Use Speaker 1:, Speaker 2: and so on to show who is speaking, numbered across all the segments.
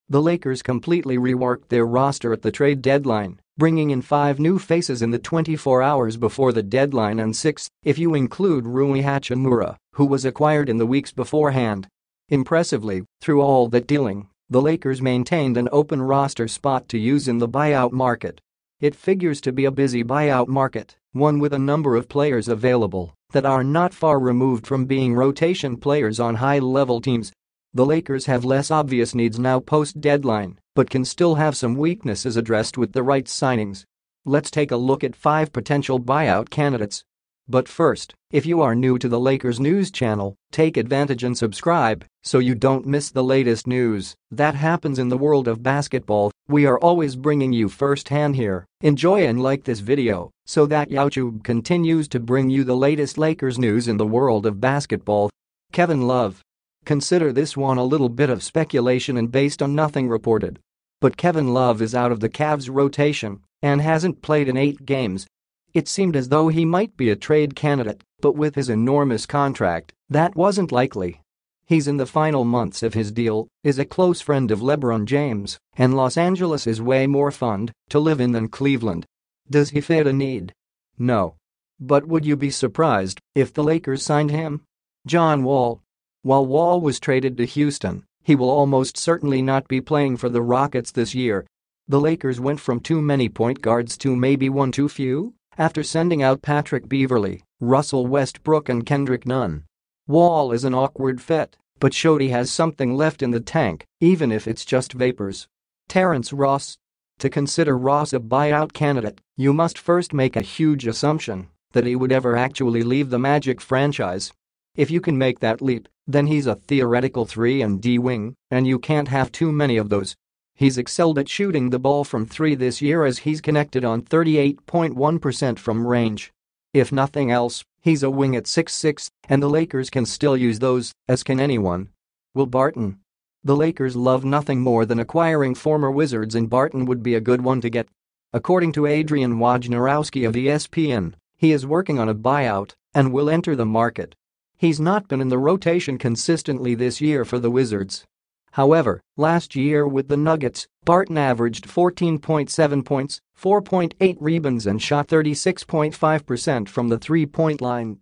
Speaker 1: The Lakers completely reworked their roster at the trade deadline, bringing in 5 new faces in the 24 hours before the deadline and 6 if you include Rui Hachimura, who was acquired in the weeks beforehand. Impressively, through all that dealing, the Lakers maintained an open roster spot to use in the buyout market. It figures to be a busy buyout market, one with a number of players available that are not far removed from being rotation players on high-level teams. The Lakers have less obvious needs now post-deadline, but can still have some weaknesses addressed with the right signings. Let's take a look at 5 potential buyout candidates. But first, if you are new to the Lakers news channel, take advantage and subscribe so you don't miss the latest news that happens in the world of basketball. We are always bringing you firsthand here. Enjoy and like this video so that YouTube continues to bring you the latest Lakers news in the world of basketball. Kevin Love. Consider this one a little bit of speculation and based on nothing reported. But Kevin Love is out of the Cavs rotation and hasn't played in 8 games. It seemed as though he might be a trade candidate, but with his enormous contract, that wasn't likely. He's in the final months of his deal, is a close friend of LeBron James, and Los Angeles is way more fun to live in than Cleveland. Does he fit a need? No. But would you be surprised if the Lakers signed him? John Wall. While Wall was traded to Houston, he will almost certainly not be playing for the Rockets this year. The Lakers went from too many point guards to maybe one too few after sending out Patrick Beverley, Russell Westbrook and Kendrick Nunn. Wall is an awkward fit, but showed he has something left in the tank, even if it's just vapors. Terrence Ross. To consider Ross a buyout candidate, you must first make a huge assumption that he would ever actually leave the Magic franchise. If you can make that leap, then he's a theoretical 3-and-D wing, and you can't have too many of those. He's excelled at shooting the ball from 3 this year as he's connected on 38.1% from range. If nothing else, he's a wing at 6'6", and the Lakers can still use those, as can anyone. Will Barton. The Lakers love nothing more than acquiring former Wizards, and Barton would be a good one to get. According to Adrian Wojnarowski of ESPN, he is working on a buyout and will enter the market. He's not been in the rotation consistently this year for the Wizards. However, last year with the Nuggets, Barton averaged 14.7 points, 4.8 rebounds and shot 36.5% from the three-point line.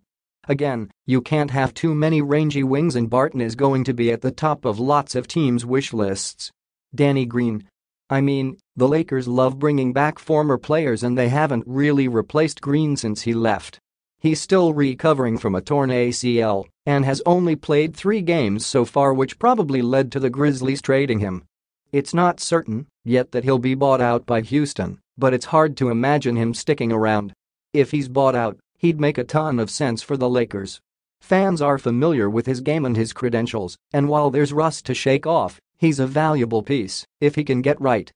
Speaker 1: Again, you can't have too many rangy wings, and Barton is going to be at the top of lots of teams' wish lists. Danny Green. I mean, the Lakers love bringing back former players, and they haven't really replaced Green since he left. He's still recovering from a torn ACL and has only played 3 games so far, which probably led to the Grizzlies trading him. It's not certain yet that he'll be bought out by Houston, but it's hard to imagine him sticking around. If he's bought out, he'd make a ton of sense for the Lakers. Fans are familiar with his game and his credentials, and while there's rust to shake off, he's a valuable piece if he can get right.